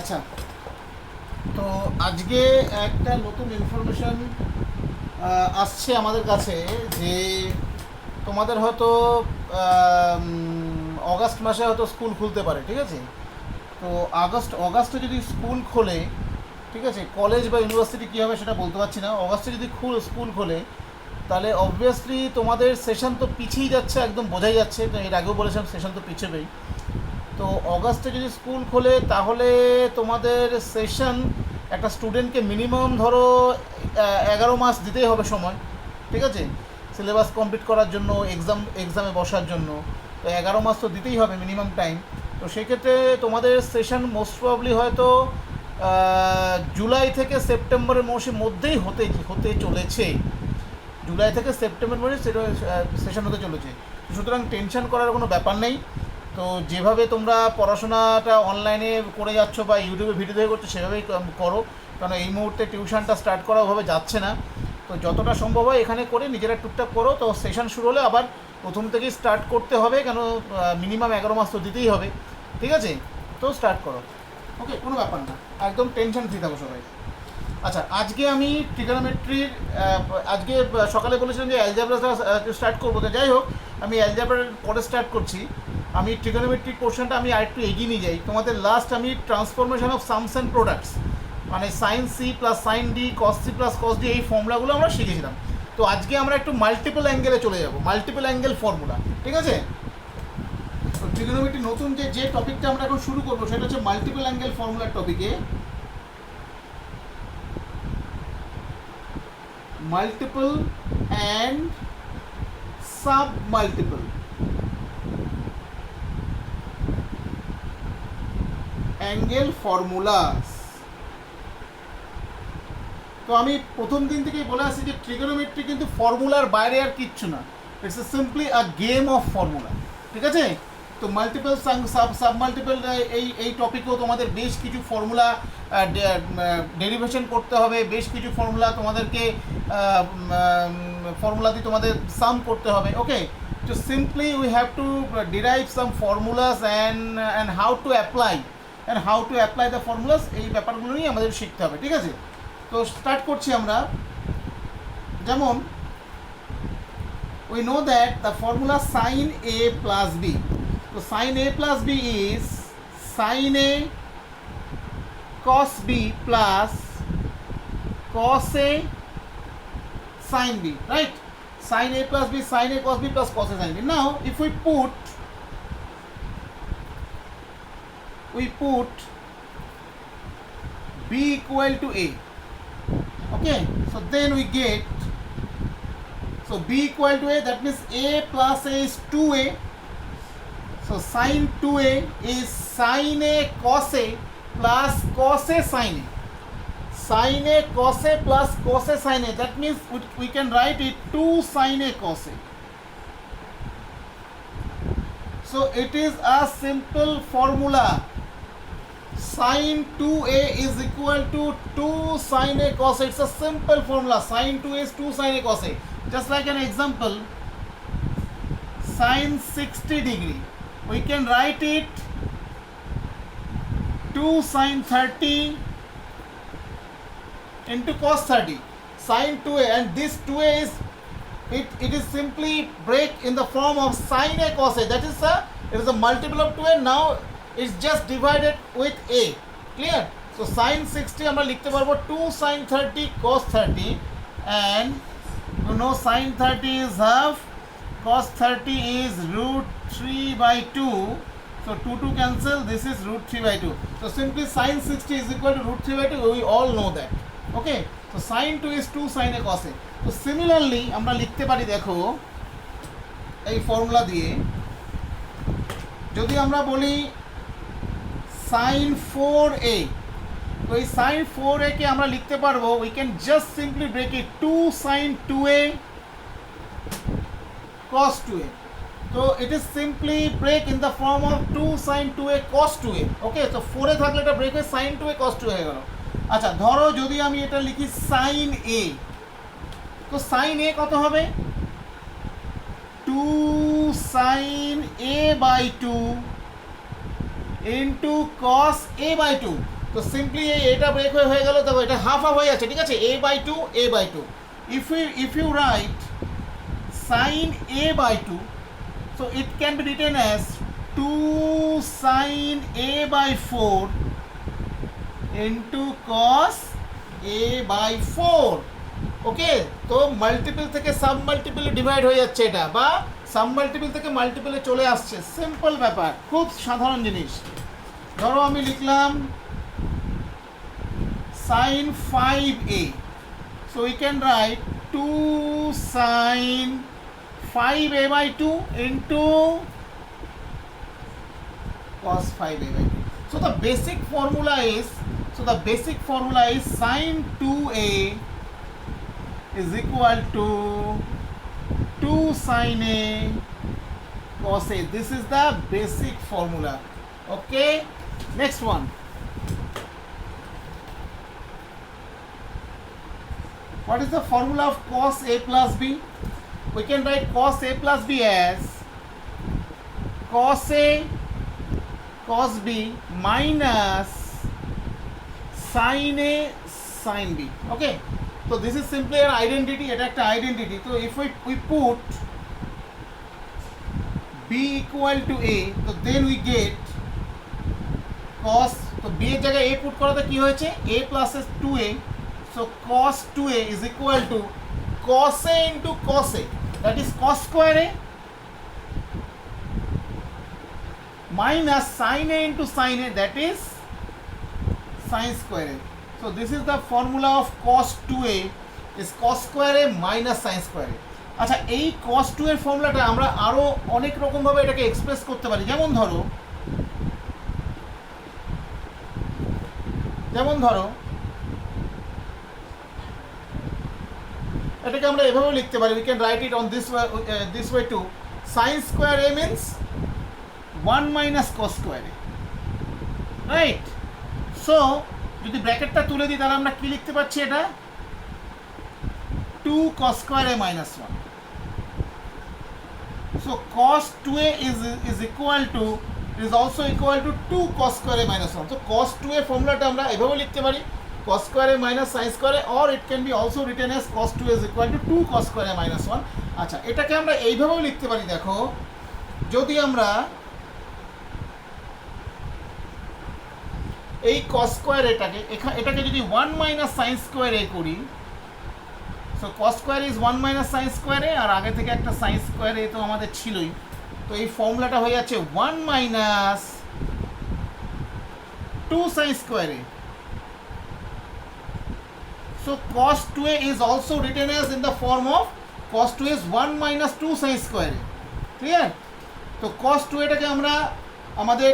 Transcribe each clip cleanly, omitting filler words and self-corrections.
আচ্ছা, তো আজকে একটা নতুন ইনফরমেশন আসছে আমাদের কাছে যে তোমাদের হয়তো অগাস্ট মাসে হয়তো স্কুল খুলতে পারে, ঠিক আছে? তো অগাস্টে যদি স্কুল খোলে, ঠিক আছে, কলেজ বা ইউনিভার্সিটি কী হবে সেটা বলতে পারছি না। অগাস্টে যদি স্কুল খোলে তাহলে অবভিয়াসলি তোমাদের সেশন তো পিছিয়ে যাচ্ছে, একদম বোঝাই যাচ্ছে। তো এর আগেও বলেছিলাম সেশন তো পিছবেই। তো অগাস্টে যদি স্কুল খোলে তাহলে তোমাদের সেশন একটা স্টুডেন্টকে মিনিমাম ধরো 11 মাস দিতেই হবে সময়, ঠিক আছে, সিলেবাস কমপ্লিট করার জন্য, এক্সামে বসার জন্য। তো 11 মাস তো দিতেই হবে মিনিমাম টাইম। তো সেক্ষেত্রে তোমাদের সেশন মোস্ট প্রবাবলি হয়তো জুলাই থেকে সেপ্টেম্বরের মাসের মধ্যেই হতে চলেছে। জুলাই থেকে সেপ্টেম্বর মাসে সেটা সেশন হতে চলেছে। সুতরাং টেনশন করার কোনো ব্যাপার নেই। তো যেভাবে তোমরা পড়াশোনাটা অনলাইনে করে যাচ্ছ বা ইউটিউবে ভিডিও দেখে করছো সেভাবেই করো, কারণ এই মুহূর্তে টিউশনটা স্টার্ট করা ওভাবে যাচ্ছে না। তো যতটা সম্ভব হয় এখানে করে নিজেরা টুকটাক করো। তো সেশন শুরু হলে আবার প্রথম থেকেই স্টার্ট করতে হবে, কেন মিনিমাম 11 মাস তো দিতেই হবে, ঠিক আছে? তো স্টার্ট করো, ওকে, কোনো ব্যাপার না, একদম টেনশন ফ্রি থাকো সবাই। আচ্ছা, আজকে আমি ট্রিগোনোমেট্রির আজকে সকালে বলেছিলাম যে অ্যালজেব্রাটা স্টার্ট করবো, তো যাই হোক আমি অ্যালজেব্রার পরে স্টার্ট করছি। আমি ট্রিগোনোমেট্রিক পোর্শনটা আমি আরেকটু এগিয়ে নিয়ে যাই। তোমাদের লাস্ট আমি transformation of sums and products, মানে sine C plus sine D, cos C plus cos D, এই ফর্মুলাগুলো আমরা শিখেছিলাম। তো আজকে আমরা একটু মাল্টিপল অ্যাঙ্গেলে চলে যাব, মাল্টিপল অ্যাঙ্গেল ফর্মুলা, ঠিক আছে? তো ট্রিগোনোমেট্রি নতুন যে টপিকটা আমরা এখন শুরু করবো সেটা হচ্ছে মাল্টিপল অ্যাঙ্গেল ফর্মুলার টপিকে। multiple and sub-multiple angle formulas। তো আমি প্রথম দিন থেকেই বলে আসছি যে ট্রিগোনোমেট্রি কিন্তু ফর্মুলার বাইরে আর কিচ্ছু না, it's simply a game of formula, ঠিক আছে? তো মাল্টিপল সাব মাল্টিপল এই টপিকেও তোমাদের বেশ কিছু ফর্মুলা ডেরিভেশন করতে হবে, বেশ কিছু ফর্মুলা তোমাদেরকে ফর্মুলা দিয়ে তোমাদের সাম করতে হবে, ওকে? তো simply we have to derive some formulas and how to apply the formulas, এই ব্যাপারগুলো নিয়ে আমাদের শিখতে হবে, ঠিক আছে? তো স্টার্ট করছি আমরা। যেমন we know that the formula sin a plus b, so sin a plus b is sin a cos b plus cos a sin b, right? Sin a plus b, sin a cos b plus cos a sin b. Now if we put b equal to a, okay, so then we get, so b equal to a, that means a plus a is 2a, so sin 2a is sin a cos a plus cos a sin a, sin a cos a plus cos a sin a, that means we can write it 2 sin a cos a. So it is a simple formula, sin 2a is equal to 2 sin a cos a. It's a simple formula, sin 2a is 2 sin a cos a. Just like an example, sin 60 degree, we can write it 2 sin 30 into cos 30, sin 2a, and this 2a is it is simply break in the form of sin a cos a, that is it is a multiple of 2a. Now it's just divided with a, clear? So sin 60 আমরা লিখতে পারবো 2 sin 30 cos 30, and you know sin 30 is half, cos 30 is root 3 by 2, so 2 cancel, this is root 3 by 2. So simply sin 60 is equal to root 3 by 2, we all know that, okay? So sin 2 is 2 sin a cos a. So similarly আমরা লিখতে পারি, দেখো এই formula দিয়ে যদি আমরা বলি sin 4a, তো এই sin 4a কে আমরা লিখতে পারবো, we can just simply break it 2 sin 2a cos 2a. তো it is simply break in the form of 2 sin 2a cos 2a, ওকে? তো 4 এ থাকলে এটা ব্রেক হয়ে sin 2a cos 2a হয়ে গেল। আচ্ছা, ধরো যদি আমি এটা লিখি sin a, তো sin a কত হবে? 2 sin a by 2 into cos a by 2, তো সিম্পলি এটা ব্রেক হয়ে গেল, দেখো এটা হাফ হাফ হয়ে যাচ্ছে, ঠিক আছে, a/2 if you write sin a/2, so it can be written as 2 sin a/4 into cos a/4. ওকে, তো মাল্টিপল থেকে সাব মাল্টিপলে ডিভাইড হয়ে যাচ্ছে এটা, বা সাব মাল্টিপল থেকে মাল্টিপলে চলে আসছে, সিম্পল ব্যাপার, খুব সাধারণ জিনিস। ধরো আমি লিখলাম sin 5a, so we can write 2 sin 5a/2 into cos 5a/2. So the basic formula is sin 2a is equal to 2 sin a cos a. This is the basic formula. Okay, next one. What is the formula of cos a plus b? We can write cos a plus b as cos a cos b minus sin a sin b. Okay, so this is simply an identity, এটা একটা identity. So if we put b equal to a, so then we get cos, তো b এর জায়গায় a put করাতে কি হয়েছে, a plus 2a, so cos 2a is equal to cos a into cos a, that is cos square a, minus sin a into sin a, that is sin square a. So this is the formula of cos 2a is cos square a minus sin square a. আচ্ছা, এই cos 2 এর ফর্মুলাটা আমরা আরো অনেক রকম ভাবে এটাকে এক্সপ্রেস করতে পারি। যেমন ধরো এটাকে আমরা এভাবে লিখতে পারি, we can write it on this way too. sin square a means 1 minus cos square a, right? So যদি ব্র্যাকেটটা তুলে দিই তাহলে আমরা কি লিখতে পাচ্ছি, এটা 2 cos square a minus 1. So cos 2a is also equal to 2 cos square a minus 1. So cos 2a ফর্মুলাটা আমরা এভাবে লিখতে পারি, cos square a minus sin square a, or it can be also written as cos 2a is equal to 2 cos square a minus 1. আচ্ছা, এটাকে আমরা এইভাবেও লিখতে পারি, দেখো যদি আমরা এই cos square এটাকে যদি 1 minus sin square a করি, so cos square is 1 minus sin square a, আর আগে থেকে একটা sin square a তো আমাদের ছিলই, তো এই ফর্মুলাটা হয়ে যাচ্ছে 1 minus 2 sin square a. So cos 2a is also written as in the form of cos 2a is 1 minus 2 sin square a. Clear? তো cos 2a টাকে আমরা আমাদের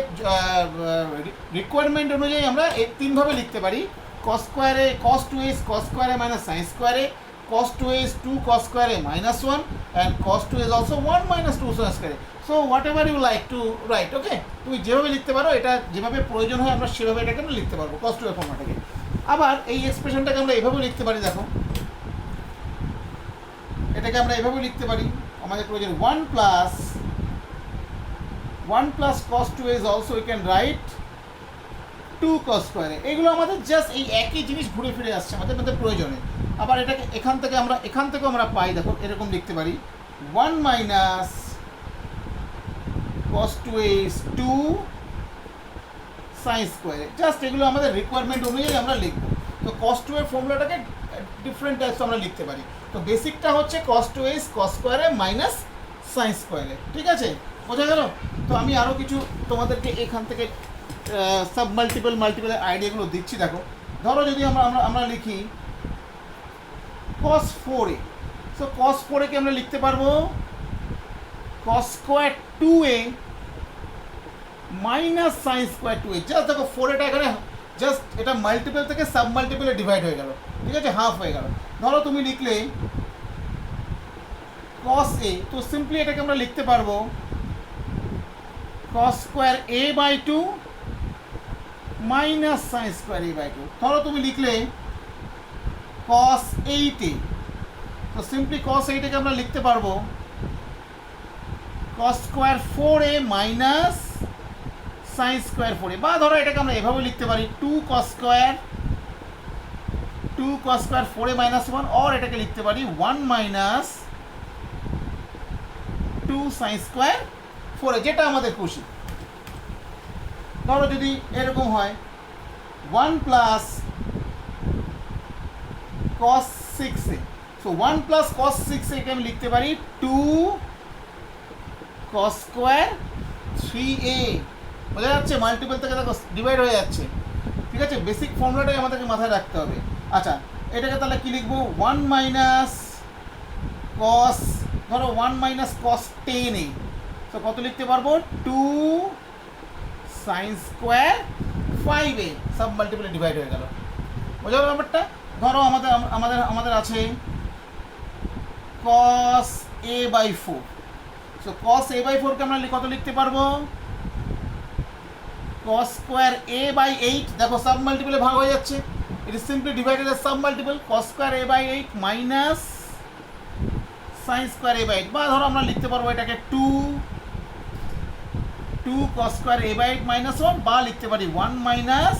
রিকোয়ারমেন্ট অনুযায়ী আমরা এই তিন ভাবে লিখতে পারি, cos square a, cos 2a is cos square a minus sin square a, cos 2a is 2 cos square a minus 1, and cos 2a is also 1 minus 2 sin square a. So whatever you like to write, okay, তুমি যেভাবে লিখতে পারো, এটা যেভাবে প্রয়োজন হয় আমরা সেভাবে এটাকে আমরা লিখতে পারবো cos 2a ফর্মুলাটাকে। আবার এই এক্সপ্রেশনটাকে আমরা এভাবে লিখতে পারি, দেখো এটাকে আমরা এভাবে লিখতে পারি, আমাদের প্রয়োজন 1 plus cos 2a is also we can write 2 cos square a. এগুলো আমাদের জাস্ট এই একই জিনিস ঘুরে ফিরে আসছে আমাদের মধ্যে প্রয়োজনে। আবার এটাকে এখান থেকেও আমরা পাই, দেখো এরকম লিখতে পারি 1 minus cos 2a is 2 sin square a. Just এগুলো আমাদের রিকোয়ারমেন্ট অনুযায়ী আমরা লিখবো। তো cos 2 এর ফর্মুলাটাকে ডিফারেন্ট টাইপস আমরা লিখতে পারি। তো বেসিকটা হচ্ছে cos 2a is cos square a minus sin square a, ঠিক আছে, বোঝা গেল? তো আমি আরও কিছু তোমাদেরকে এখান থেকে সাব মাল্টিপল আইডিয়াগুলো দিচ্ছি। দেখো ধরো যদি আমরা লিখি cos 4a, so cos 4a কে আমরা লিখতে পারবো cos square 2a minus sin square 2a। Just দেখো 4a এখানে জাস্ট এটা মাল্টিপল থেকে সাব মাল্টিপলে ডিভাইড হয়ে গেল, ঠিক আছে, হাফ হয়ে গেল। ধরো তুমি লিখলে cos a, তো সিম্পলি এটাকে আমরা লিখতে পারবো cos square a/2 minus sin square a/2। ধরো তুমি লিখলে cos 8a, তো সিম্পলি cos 8 কে আমরা লিখতে পারবো cos square 4a minus sine square 4a, বা ধরো এটাকে আমরা এভাবে লিখতে পারি 2 cos square 4a minus 1, or এটাকে লিখতে পারি 1 মাইনাস 2 সাইন স্কোয়ার 4a, যেটা আমাদের খুশি। ধরো যদি এরকম হয় 1 plus cos 6a, so 1 plus cos 6a কে আমি লিখতে পারি 2 cos স্কোয়ার 3a। বোঝা যাচ্ছে? মাল্টিপল থেকে দেখো ডিভাইড হয়ে যাচ্ছে, ঠিক আছে? বেসিক ফর্মুলাটাই আমাদেরকে মাথায় রাখতে হবে। আচ্ছা, এটাকে তাহলে কি লিখবো? 1 মাইনাস cos, ধরো 1 মাইনাস cos 10a, তো কত লিখতে পারবো? 2 সাইন স্কোয়ার 5a, সব মাল্টিপলে ডিভাইড হয়ে গেল। বোঝা গেল ব্যাপারটা? ধরো আমাদের আছে cos a by 4, so cos a by 4 কে আমরা কত লিখতে পারবো? cos স্কোয়ার a বাই 8, দেখো সাব মাল্টিপলে ভাগ হয়ে যাচ্ছে, it is simply divided as sub multiple, cos square a by 8 minus sine square a by 8, বা ধরো আমরা লিখতে পারবো এটাকে 2 cos square a by 8 minus 1, বা লিখতে পারি 1 minus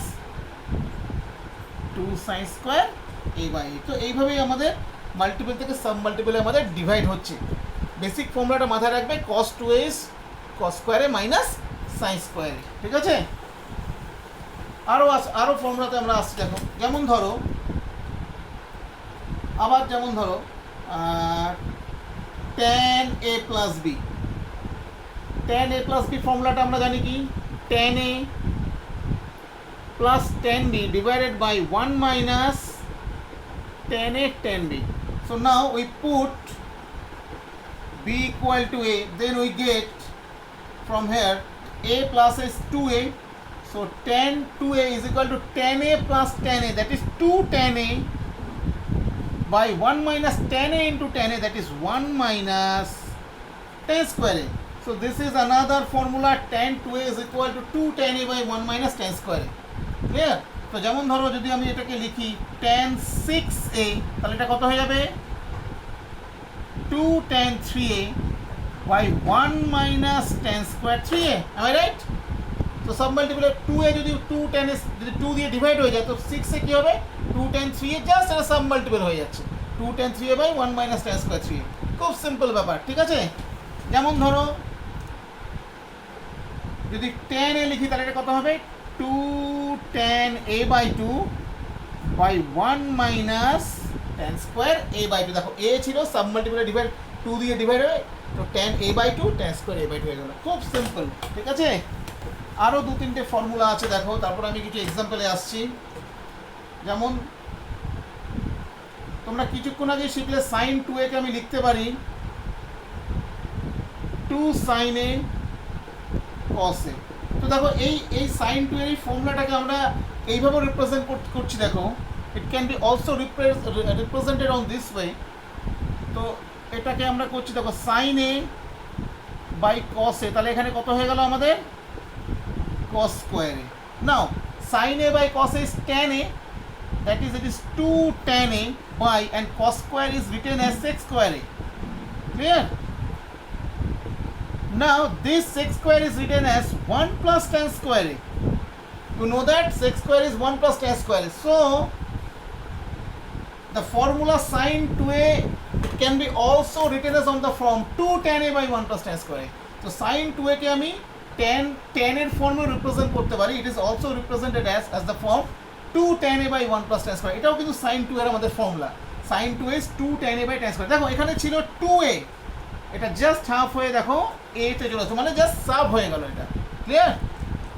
2 sine square a by 8। তো এইভাবেই আমাদের মাল্টিপল থেকে সাব মাল্টিপলে আমাদের ডিভাইড হচ্ছে। বেসিক ফর্মুলাটা মাথায় রাখবে, cos 2a cos স্কোয়ারে মাইনাস সাইন স্কোয়ারে, ঠিক আছে? আরও ফর্মুলাতে আমরা আসছি, দেখো যেমন ধরো tan a plus b, tan a plus b ফর্মুলাটা আমরা জানি কি? tan a plus tan b divided by 1 minus tan a tan b. So now we put b equal to a, then we get from here a plus is 2a, so tan 2a is equal to tan a plus tan a, that is 2 tan a by 1 minus tan a into tan a, that is 1 minus tan square a. So this is another formula, tan 2a is equal to 2 tan a by 1 minus tan square a. Clear? তো যেমন ধরো যদি আমি এটাকে লিখি tan 6a, তাহলে এটা কত হয়ে যাবে? 2 tan 3a by 1 minus tan square 3a, am I right? তো সাব মাল্টিপলে 2a যদি 2 tan a যদি 2 দিয়ে ডিভাইড হয়ে যায়, তো 6a কি হবে? 2 tan 3a, জাস্ট এটা সাব মাল্টিপল হয়ে যাচ্ছে, 2 tan 3a by 1 minus tan square 3a। খুব সিম্পল ব্যাপার, ঠিক আছে? যেমন ধরো যদি tan a লিখি, তাহলে এটা কত হবে? 2 tan a by 2 by 1 minus tan square a by 2, দেখো a ছিল সাব মাল্টিপলে ডিভাইড 2 দিয়ে ডিভাইড হয়ে, তো tan a by 2 tan square a by 2 হয়ে গেল। খুব সিম্পল, ঠিক আছে? আরও 2-3টে ফর্মুলা আছে, দেখো তারপর আমি কিছু এক্সাম্পলে আসছি। যেমন তোমরা কিছুক্ষণ আগে শিখলে সাইন 2a কে আমি লিখতে পারি 2 sin a cos a। তো দেখো এই সাইন 2 এর এই ফর্মুলাটাকে আমরা এইভাবে রিপ্রেজেন্ট করছি, দেখো it can be also represented on this way. তো এটাকে আমরা করছি, দেখো sine a by cos a, তাহলে এখানে কত হয়ে গেল আমাদের? cos square a। Now sin a by cos a is tan a, that is it is 2 tan a by, and cos square is written as sec square a. Clear? Now this sec square is written as 1 plus tan square a. You know that sec square is 1 plus tan square a. So the formula sin 2a can be also written as on the form 2 tan a by 1 plus tan square a. So sin 2a কে আমি tan এর ফর্মে represent করতে পারি, it is also represented as the form 2 tan a by 1 plus tan square। এটাও কিন্তু sin 2 এর আমাদের formula, sin 2a is 2 tan a by tan square। দেখো এখানে ছিল 2a, এটা জাস্ট হাফ হয়ে দেখো a তে চলে আসছে, মানে জাস্ট সাব হয়ে গেল এটা। ক্লিয়ার?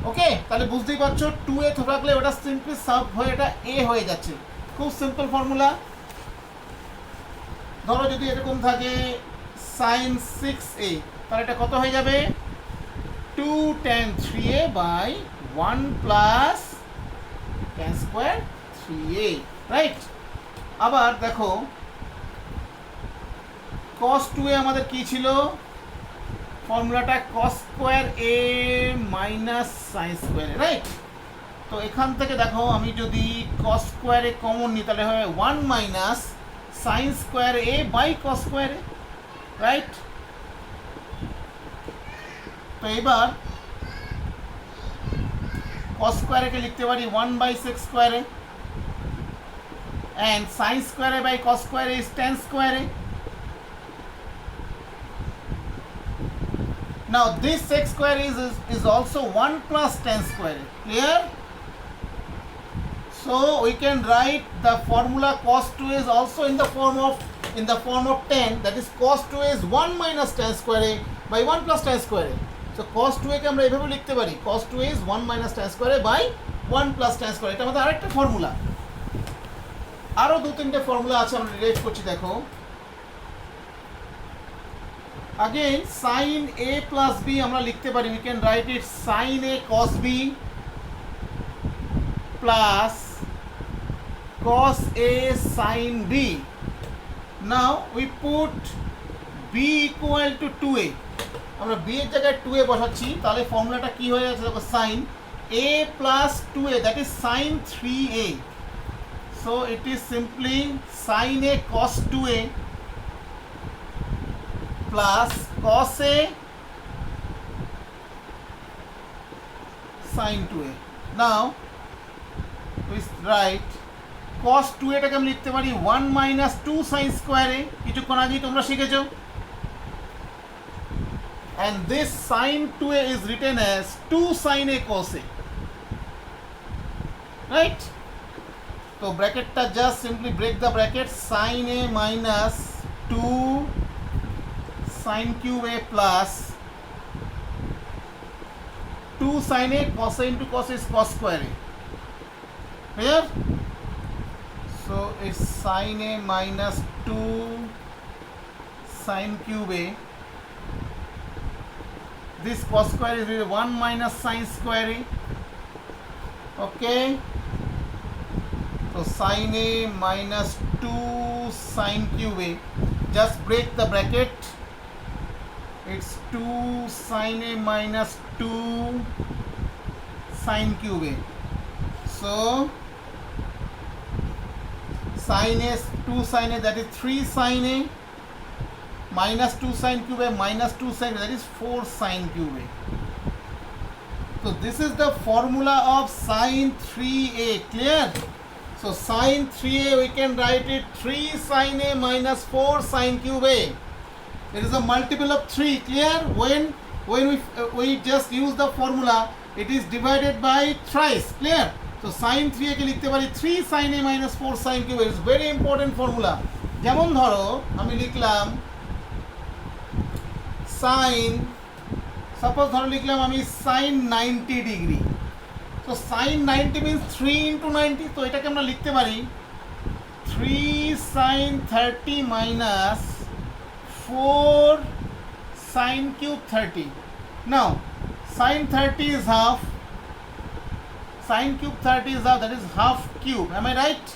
ওকে, তাহলে বুঝতেই পারছো 2a থাকলে ওটা সিম্পলি সাব হয়ে এটা a হয়ে যাচ্ছে। খুব সিম্পল ফর্মুলা। ধরো যদি এরকম থাকে sin 6a, তাহলে এটা কত হয়ে যাবে? 2 tan 3a by 1 plus tan square 3a, right? আবার দেখো cos 2a আমাদের কি ছিল? ফর্মুলাটা cos square a minus sine square a, right? তো এখান থেকে দেখো আমি যদি cos স্কোয়ার a কমন নিই, তাহলে হবে 1 minus sine square a by cos square a, right? তো এবার কস স্কোয়ারেকে লিখতে পারি 1/sec স্কোয়ারে, and sin square by cos square is tan square. Now this sec square is also 1 plus tan square. Clear? So we can write the formula cos 2 is also in the form of tan, that is cos 2 is 1 minus tan square by 1 plus tan square. So cos 2 কে আমরা এভাবে লিখতে পারি, cos 2 is 1 minus tan square by 1 plus tan square. এটা আমাদের আরেকটা formula. আরো দু তিনটে ফর্মুলা আছে, আমরা ডিরাইভ করছি, দেখো। Again sin a plus b আমরা লিখতে পারি, we can write it sin a cos b plus cos a sin b. Now we put b equal to 2a. আমরা b এর জায়গায় 2a বসাচ্ছি, তাহলে ফর্মুলাটা কি হয়ে যাচ্ছে দেখো, sin a plus 2a, that is sin 3a. So it is simply sin a cos 2a plus cos a sin 2a. Now we write cos 2a টাকে আমি লিখতে পারি 1 minus 2 sin square a, কিছুক্ষণ আগেই তোমরা শিখেছো, and this sin 2a is written as 2 sin a cos a, right? So bracketটা just simply break the bracket, sin a minus 2 sin cube a plus 2 sin a cos a into cos is cos square a. Clear? So it's sin a minus 2 sin cube a. This cos square is 1 minus sin square a. Okay. So sin a minus 2 sin cube a. Just break the bracket. It's 2 sin a minus 2 sin cube a. So sin a 2 sin a, that is 3 sin a, minus 2 sin cube a minus 2 sin a, that is 4 sin cube a. So this is the formula of sin 3a. Clear? So sin 3a we can write it 3 sin a minus 4 sin cube a. It is a multiple of 3. Clear? When we just use the formula, it is divided by thrice. Clear? So sin 3a কে লিখতে পারি 3 sin a minus 4 sin cube a. It's very important formula. যেমন ধরো আমি লিখলাম sin, suppose ধরো লিখলাম আমি sin 90 degree. So sin 90 means 3 into 90, তো এটাকে আমরা লিখতে পারি 3 sin 30 minus 4 sin cube 30. Now sin 30 is half, sin cube 30 is half, that is half cube. Am I right?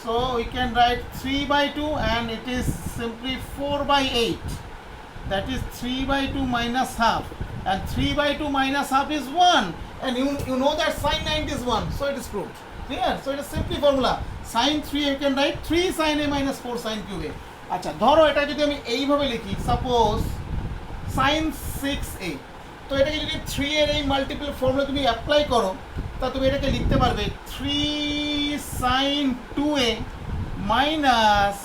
So we can write 3 by 2 and it is simply 4 by 8. That is 3 by 2 minus half, and 3 by 2 minus half is 1, and you know that sin 90 is 1, so it is proved. Clear? So it is simply formula. Sin 3 you can write 3 sin a minus 4 sin cube a. আচ্ছা ধরো এটা যদি আমি এইভাবে লিখি, suppose sin 6a, তো এটাকে যদি 3 এর এই মাল্টিপল ফর্মুলা তুমি অ্যাপ্লাই করো, তা তুমি এটাকে লিখতে পারবে 3 sin 2a minus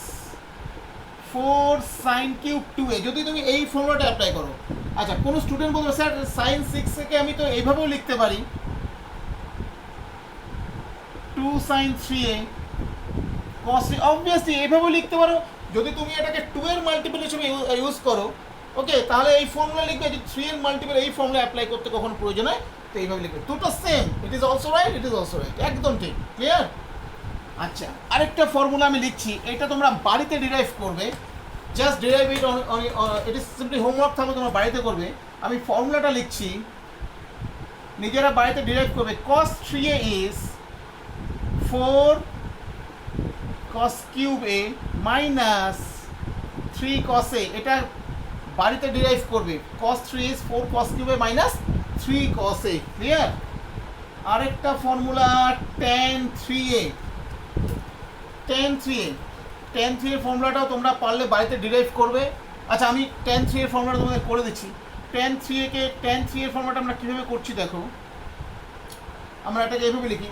4 sin cube 2a, যদি তুমি এই ফর্মুলাটা অ্যাপ্লাই করো। আচ্ছা কোনো স্টুডেন্ট বলবে স্যার sin 6a কে আমি তো এইভাবেও লিখতে পারি 2 sin 3a cos, অবভিয়াসলি এইভাবেও লিখতে পারো। যদি তুমি এটাকে 2 এর মাল্টিপল হিসেবে ইউজ করো, ওকে, তাহলে এই ফর্মুলা লিখবে, যে 3 এর মাল্টিপল এই ফর্মুলা অ্যাপ্লাই করতে কখনো প্রয়োজন হয় তো এইভাবে লিখবে, দুটো same, it is also right, it is also right, একদম ঠিক। ক্লিয়ার? আচ্ছা আরেকটা ফর্মুলা আমি লিখছি, এটা তোমরা বাড়িতে ডিরাইভ করবে, just derive it on, it is simply homework থাকবে, তোমরা বাড়িতে করবে। আমি ফর্মুলাটা লিখছি, নিজেরা বাড়িতে ডিরাইভ করবে। cos 3a is 4 cos cube a minus 3 cos a, এটা বাড়িতে ডিরাইভ করবে। cos 3 is 4 cos cube a minus 3 cos a। Clear? আরেকটা formula tan 3a, tan 3a এর ফর্মুলাটাও তোমরা পারলে বাড়িতে ডিরাইভ করবে। আচ্ছা আমি tan 3 এর ফর্মুলাটা তোমাদের করে দিচ্ছি। tan 3a কে tan 3 এর ফর্মুলাটা আমরা কীভাবে করছি দেখো, আমরা এটাকে এভাবে লিখি।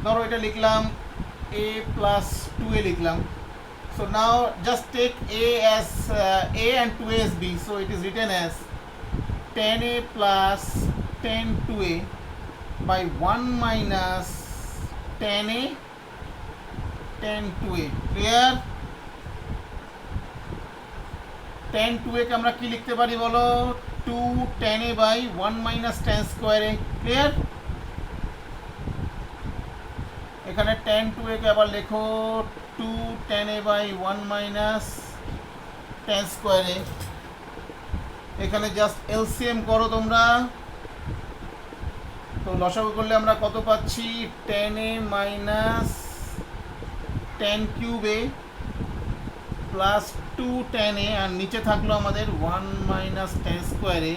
ধরো এটা লিখলাম a plus 2a লিখলাম। So now just take a as a and 2a as b. So it is written as tan a plus tan 2a by 1 minus tan a tan 2a. Clear? tan 2a কে আমরা কি লিখতে পারি বলো, 2 tan a by 1 minus tan square a. Clear? এখানে tan 2a কে আবার লেখো 2 tan a by 1 minus tan square a। এখানে just LCM করো তোমরা, তো লসাগু করলে আমরা কত পাচ্ছি, tan a minus tan cube a plus 2 tan a, আর নিচে থাকলো আমাদের 1 minus tan square a।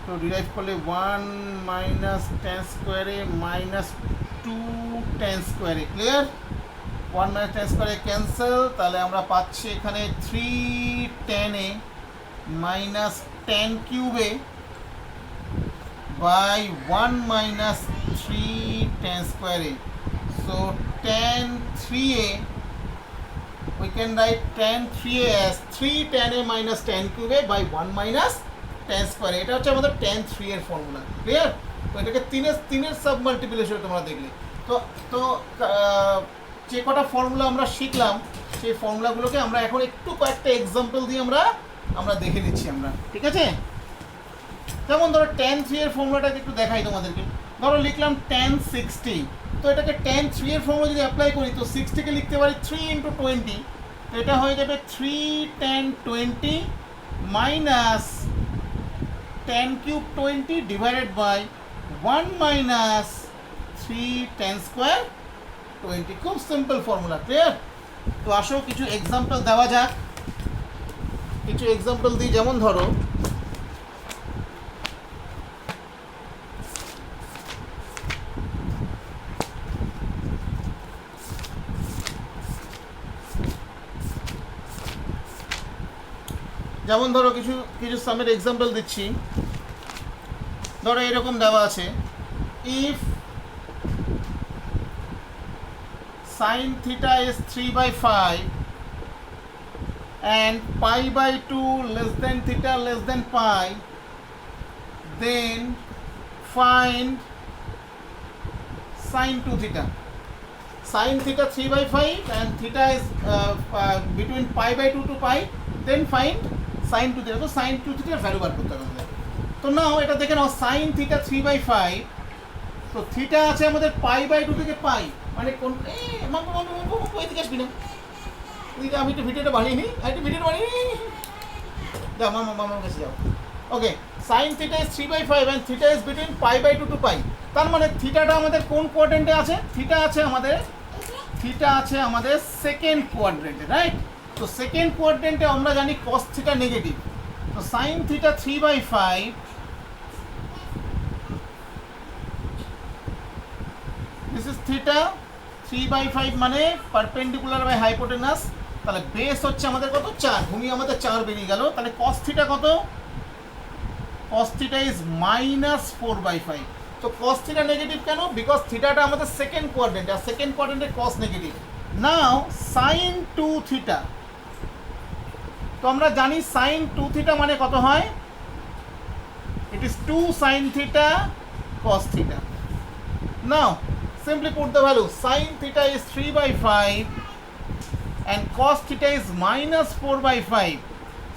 তো ডিরাইভ করলে 1 minus tan square a minus 2 tan square a। Clear? 1 minus tan square a cancel, তাহলে আমরা পাচ্ছি এখানে 3 tan a minus tan cube a by 1 minus 3 tan square a. So tan 3a, we can write tan 3a as 3 tan a minus tan cube a by 1 minus tan square a। এটা হচ্ছে আমাদের tan 3 এর formula. Clear? তো এটাকে তিনের sub multiplication তোমরা দেখলে। তো তো যে কটা ফর্মুলা আমরা শিখলাম সেই ফর্মুলাগুলোকে আমরা এখন একটু কয়েকটা এক্সাম্পল দিয়ে আমরা দেখে নিচ্ছি আমরা, ঠিক আছে? যেমন ধরো tan 3 এর ফর্মুলাটাকে একটু দেখাই তোমাদেরকে। ধরো লিখলাম tan 60, তো এটাকে tan 3 এর ফর্মুলা যদি অ্যাপ্লাই করি তো 60 কে লিখতে পারি 3 × 20, তো এটা হয়ে যাবে 3 tan 20 minus tan cube 20 divided by 1 minus 3 tan square 20। খুব সিম্পল ফর্মুলা। ক্লিয়ার? তো আসো কিছু এক্সাম্পল দেওয়া যাক, কিছু এক্সাম্পল দিই। যেমন ধরো কিছু সামের এক্সাম্পল দিচ্ছি। ধরো এরকম দেওয়া আছে, if sin theta is 3/5 and pi by 2 less than theta less than pi, then find sin 2 theta. Sin theta 3/5 and theta is between pi by 2 to pi, then find sin 2 theta. তো sin 2 theta value বার করতে হবে আমাদের। তো নাও এটা দেখে নাও, sin theta 3/5, তো theta আছে আমাদের পাই বাই 2 থেকে পাই, মানে কোন এদিকে আসবি না, এদিকে আমি একটু ভিডিওটা বানিয়ে নিই, যাও মামার কাছে যাও। Okay, sine theta is 3/5 and theta is between pi by 2 to pi. তার মানে থিটাটা আমাদের কোন কোয়াড্রেন্টে আছে? থিটা আছে আমাদের সেকেন্ড কোয়াড্রেন্টে, রাইট? তো সেকেন্ড কোয়াড্রেন্টে আমরা জানি কস থিটা নেগেটিভ। তো sine theta 3/5, this is theta 3/5 মানে পারপেন্ডিকুলার বাই হাইপোটেনাস। তাহলে বেস হচ্ছে আমাদের কত? 4, ভূমি আমাদের 4 বেরিয়ে গেল। তাহলে কস থিটা কত? Cos theta is -4/5। তো কস থিটা নেগেটিভ কেন? বিকজ থিটাটা আমাদের সেকেন্ড কোয়াড্রেন্ট, আর সেকেন্ড কোয়াড্রেন্টে কস নেগেটিভ। নাও সাইন 2 থিটা, তো আমরা জানি সাইন 2 থিটা মানে কত হয়? It is 2 sin theta cos theta. Now simply put the value. Sin theta is 3/5 and cos theta is -4/5.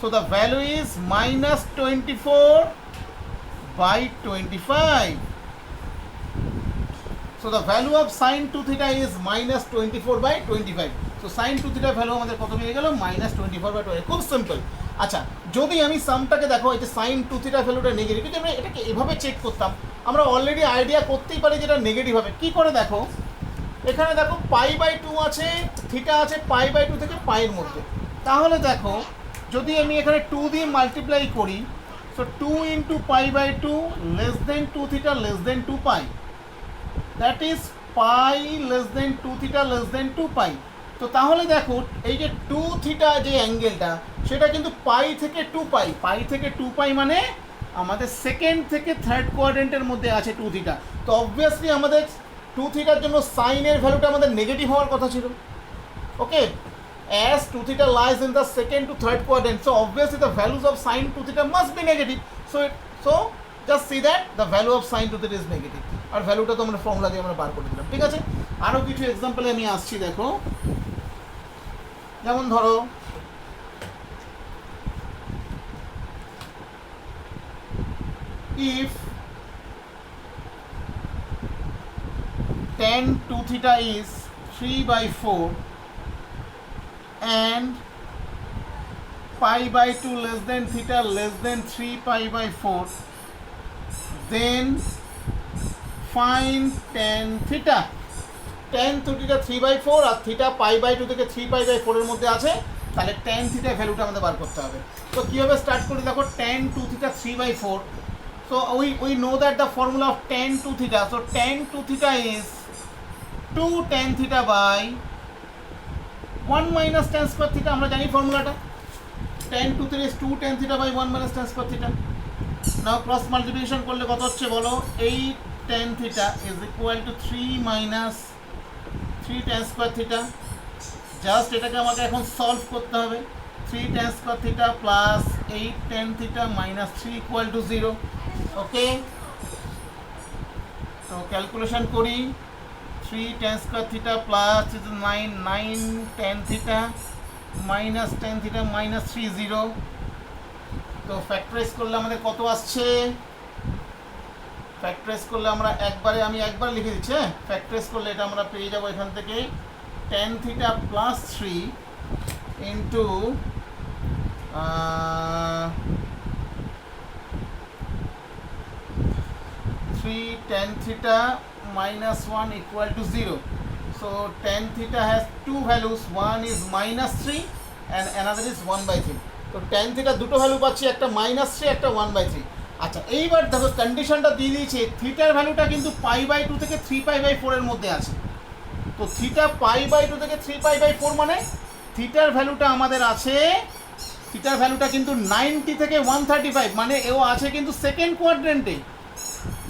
So the value is -24/25. So the value of sin 2 theta is -24/25. So sin 2 theta value আমাদের কত পেয়ে গেল? -24/25। খুব simple. আচ্ছা, যদি আমি সামটাকে দেখো, এই যে sin 2 theta ভ্যালুটা নেগেটিভ, যদি আমরা এটাকে এভাবে চেক করতাম, আমরা অলরেডি আইডিয়া করতেই পারি যেটা নেগেটিভ হবে। কী করে দেখো, এখানে দেখো পাই বাই 2 আছে, থিটা আছে পাই বাই 2 থেকে পাইয়ের মধ্যে। তাহলে দেখো যদি আমি এখানে 2 দিয়ে মাল্টিপ্লাই করি, so 2 × π/2 less than 2 theta less than 2 pi, that is pi less than 2 theta less than 2 pi। তো তাহলে দেখো এই যে 2 থিটা যে অ্যাঙ্গেলটা, সেটা কিন্তু পাই থেকে 2 পাই, পাই থেকে 2 পাই মানে আমাদের সেকেন্ড থেকে থার্ড কোয়াড্রেন্টের মধ্যে আছে টু থিটা, তো অবভিয়াসলি আমাদের টু থিটার জন্য সাইনের ভ্যালুটা আমাদের নেগেটিভ হওয়ার কথা ছিল। ওকে, as 2 theta lies in the second to third quadrant, so obviously the values of sin 2 theta must be negative. So just see that the value of sin 2 theta is negative. আর ভ্যালুটা তো আমরা formula দিয়ে আমরা বার করে দিলাম, ঠিক আছে। আরও কিছু এক্সাম্পলে আমি আসছি, দেখো। যেমন ধরো if tan 2 theta is 3/4 and pi by 2 less than theta less than 3 pi by 4, then find tan theta. tan 2 theta 3/4 R theta pi by 2 থেকে 3 pi by 4 এর মধ্যে আছে, তাহলে tan theta ভ্যালুটা আমাদের বার করতে হবে। তো কীভাবে স্টার্ট করি দেখো, tan 2 theta 3/4, so we know that the formula of tan 2 theta, so tan 2 theta is 2 tan theta by 1 minus tan square theta, আমরা জানি ফর্মুলাটা। tan 2 theta is 2 tan theta by 1 minus tan square theta. Now cross multiplication করলে কত হচ্ছে বলো, 8 tan theta is equal to 3 minus 3 tan square theta. Just এটাকে আমাকে এখন সলভ করতে হবে। 3 tan square theta plus 8 tan theta minus 3 equal to 0. ওকে, তো ক্যালকুলেশন করি। 3 tan square theta plus 9 tan theta minus tan theta minus 3 0. তো factorise করলে আমাদের কত আসছে, ফ্যাক্টরাইজ করলে আমরা আমি একবার লিখে দিচ্ছি, হ্যাঁ। ফ্যাক্টরাইজ করলে এটা আমরা পেয়ে যাবো এখান থেকে tan theta plus 3 into 3 tan theta minus 1 equal to 0. So tan theta has two values, one is minus 3 and another is 1/3. তো tan theta দুটো ভ্যালু পাচ্ছি, একটা -3 একটা 1/3। আচ্ছা, এইবার দেখো কন্ডিশনটা দিয়ে দিয়েছে, থিটার ভ্যালুটা কিন্তু π/2 থেকে 3π/4 এর মধ্যে আছে। তো থিটা π/2 থেকে 3π/4 মানে থিটার ভ্যালুটা আমাদের আছে, থিটার ভ্যালুটা কিন্তু 90 থেকে 135, মানে এও আছে কিন্তু সেকেন্ড কোয়াড্রেন্টে।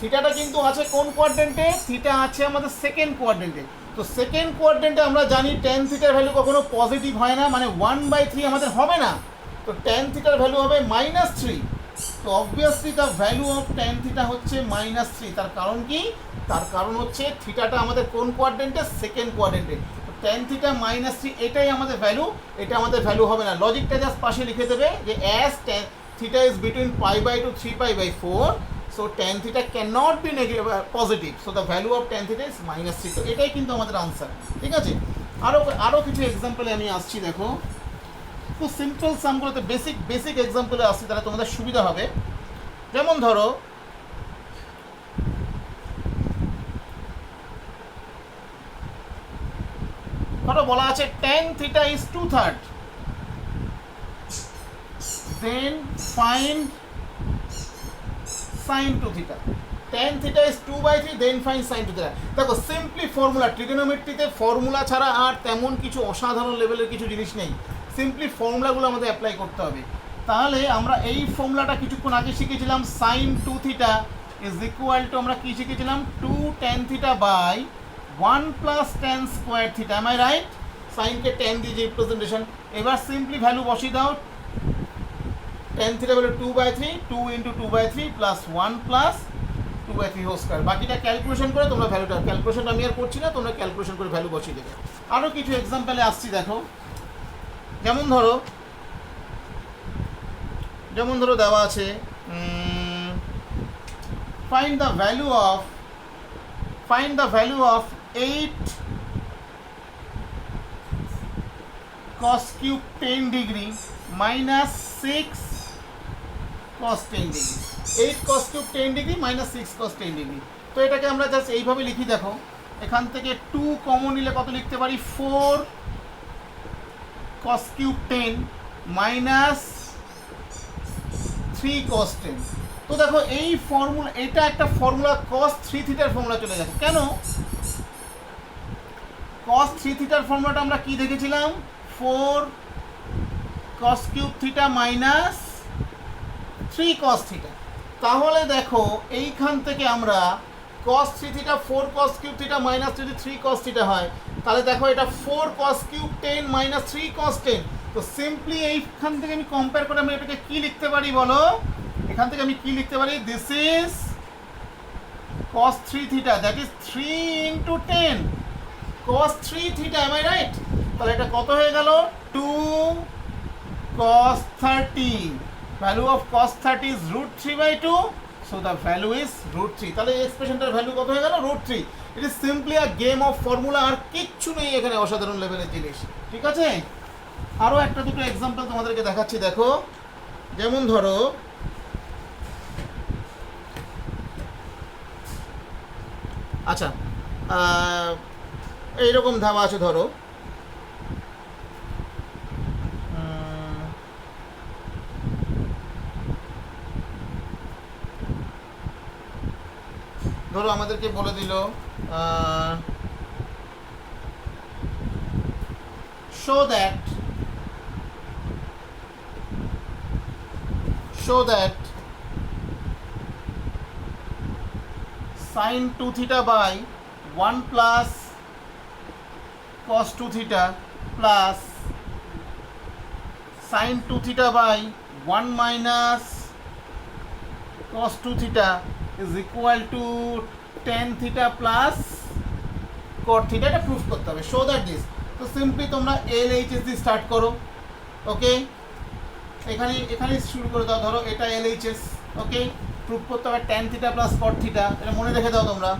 থিটাটা কিন্তু আছে কোন কোয়াড্রেন্টে, থিটা আছে আমাদের সেকেন্ড কোয়াড্রেন্টে। তো সেকেন্ড কোয়াড্রেন্টে আমরা জানি tan থিটার ভ্যালু কখনো পজিটিভ হয় না, মানে 1/3 আমাদের হবে না। তো tan থিটার ভ্যালু হবে -3। তো obviously the value of tan theta হচ্ছে -3। তার কারণ কি, তার কারণ হচ্ছে থিটাটা আমাদের কোন কোয়াড্রেন্টে, সেকেন্ড কোয়াড্রেন্টে। তো tan থিটা -3 এটাই আমাদের ভ্যালু, এটা আমাদের ভ্যালু হবে না। লজিকটা জাস্ট পাশে লিখে দেবে যে as tan theta is between π/2 3π/4, so tan theta cannot be negative positive, so the value of tan theta is -3. তো এটাই কিন্তু আমাদের আনসার, ঠিক আছে। আরও কিছু এক্সাম্পলে আমি আসছি, দেখো। খুব সিম্পল সামগুলোতে বেসিক এক্সাম্পলে আসছি, তাহলে তোমাদের সুবিধা হবে। যেমন ধরো বলা আছে tan theta is 2/3, then find sin 2 theta. tan theta is 2/3, then find sin 2 theta. দেখো সিম্পলি ফর্মুলা, ট্রিগোনোমেট্রিতে ফর্মুলা ছাড়া আর তেমন কিছু অসাধারণ লেভেলের কিছু জিনিস নেই। সিম্পলি ফর্মুলাগুলো আমাদের অ্যাপ্লাই করতে হবে। তাহলে আমরা এই ফর্মুলাটা কিছুক্ষণ আগে শিখেছিলাম, sin 2 theta is equal to, আমরা কি শিখেছিলাম, 2 tan theta by 1 plus tan square theta. am I right? সাইনকে tan দিয়ে যে রিপ্রেজেন্টেশন, এবার সিম্পলি ভ্যালু বসিয়ে দাও। tan theta হলো 2/3, 2 into 2/3 plus 1 plus 2/3 whole square. বাকিটা ক্যালকুলেশন করে তোমরা ভ্যালুটা, ক্যালকুলেশন আমি আর করছি না, তোমরা ক্যালকুলেশন করে ভ্যালু বসিয়ে দেবে। আরও কিছু এক্সাম্পলে আসছি, দেখো। যেমন ধরো দেওয়া আছে, find the value of 8 cos cube 10 degree minus 6 cos 10 degree. 8 cos cube 10 degree minus 6 cos 10 degree. তো এটাকে আমরা জাস্ট এইভাবে লিখি, দেখো। এখান থেকে 2 কমন নিলে কত লিখতে পারি, 4 cos cube 10 minus 3 cos 10। তো দেখো এই ফর্মুলা, এটা একটা ফর্মুলা cos 3 থিটার ফর্মুলা চলে গেছে। কেন? cos 3 থিটার ফর্মুলাটা আমরা কি দেখেছিলাম, 4 cos cube theta minus 3 cos theta। তাহলে দেখো এইখান থেকে আমরা cos 3 theta 4 cos cube theta minus যদি 3 cos থিটা হয়, তাহলে দেখো এটা 4 cos কিউব 10 মাইনাস 3 cos 10। তো সিম্পলি এইখান থেকে আমি কম্পেয়ার করে আমি এটাকে কি লিখতে পারি বলো? এখান থেকে আমি কি লিখতে পারি? This is cos 3 theta, that is 3 into 10 cos 3 theta, am I right? তাহলে এটা কত হয়ে গেল? 2 cos 30, value of cos 30 is root 3 by 2, so the value is root 3। তাহলে এই এক্সপ্রেশনটার ভ্যালু কত হয়ে গেল? root 3। It is simply a game of formula, আর কিচ্ছু নেই এখানে অসাধারণ লেভেলের জিনিস, ঠিক আছে? আরও একটা দুটো এক্সাম্পল তোমাদেরকে দেখাচ্ছি, দেখো। যেমন ধরো আচ্ছা এইরকম ধাবা আছে, ধরো ধরো আমাদেরকে বলে দিল show that sin 2 theta by 1 plus cos 2 theta plus sin 2 theta by 1 minus cos 2 theta is equal to tan theta plus cot theta। এটা প্রুফ করতে হবে, show that this। তো সিম্পলি তোমরা LHS দিয়ে স্টার্ট করো, ওকে? এখানে শুরু করে দাও, ধরো এটা LHS, ওকে? প্রুফ করতে হবে tan theta plus cot theta, এটা মনে রেখে দাও তোমরা।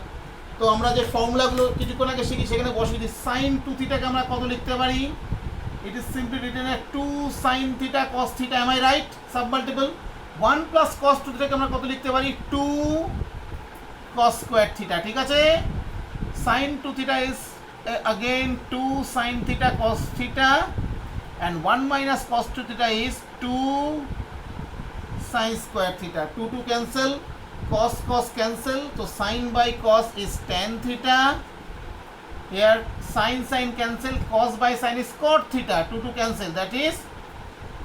তো আমরা যে ফর্মুলাগুলো কিছুক্ষণ আগে শিখি সেখানে বসিয়ে দিই। sin 2 থিটাকে আমরা কত লিখতে পারি? It is simply written a 2 sin theta cos থিটা, am I right? Submultiple 1 plus cos 2 থিটাকে আমরা কত লিখতে পারি? 2 cos স্কোয়ার থিটা, ঠিক আছে? sin 2 theta is again 2 sin theta cos theta, and 1 minus cos 2 theta is 2 sin square theta। 2 cancel, cos cancel, so sin by cos is tan theta, here sin cancel, cos by sin is cot theta, 2 cancel, that is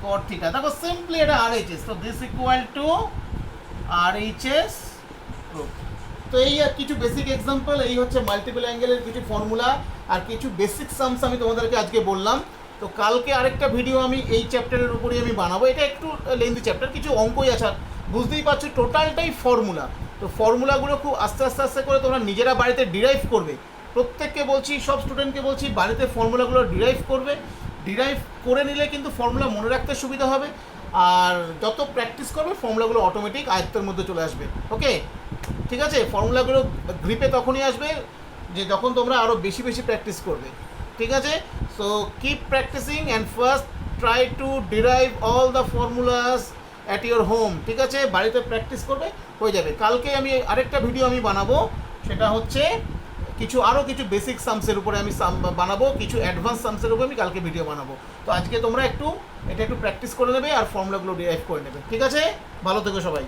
cot theta। দেখো simply এটা RHS, so this equal to RHS proof। তো এই আর কিছু basic example, এই হচ্ছে multiple অ্যাঙ্গেলের কিছু formula আর কিছু basic Shams আমি তোমাদেরকে আজকে বললাম। তো কালকে আরেকটা ভিডিও আমি এই চ্যাপ্টারের উপরেই আমি বানাবো, এটা একটু লেন্দি চ্যাপ্টার, কিছু অঙ্কই আছে, বুঝতেই পারছো টোটালটাই ফর্মুলা। তো ফর্মুলাগুলো খুব আস্তে আস্তে করে তোমরা নিজেরা বাড়িতে ডিরাইভ করবে। প্রত্যেককে বলছি, সব স্টুডেন্টকে বলছি, বাড়িতে ফর্মুলাগুলো ডিরাইভ করবে। ডিরাইভ করে নিলে কিন্তু ফর্মুলা মনে রাখতে সুবিধা হবে, আর যত প্র্যাকটিস করবে ফর্মুলাগুলো অটোমেটিক আয়ত্তের মধ্যে চলে আসবে, ওকে? ঠিক আছে? ফর্মুলাগুলো গ্রিপে তখনই আসবে যে যখন তোমরা আরও বেশি প্র্যাকটিস করবে, ঠিক আছে? So keep practicing and first try to derive all the formulas at your home, ঠিক আছে? বাড়িতে প্র্যাকটিস করবে, হয়ে যাবে। কালকে আমি আরেকটা ভিডিও আমি বানাবো, সেটা হচ্ছে আরও কিছু বেসিক সামসের উপরে আমি বানাবো, কিছু অ্যাডভান্স সামসের উপরে আমি কালকে ভিডিও বানাবো। তো আজকে তোমরা একটু প্র্যাকটিস করে নেবে আর ফর্মুলাগুলো ডিরাইভ করে নেবে, ঠিক আছে? ভালো থেকো সবাই।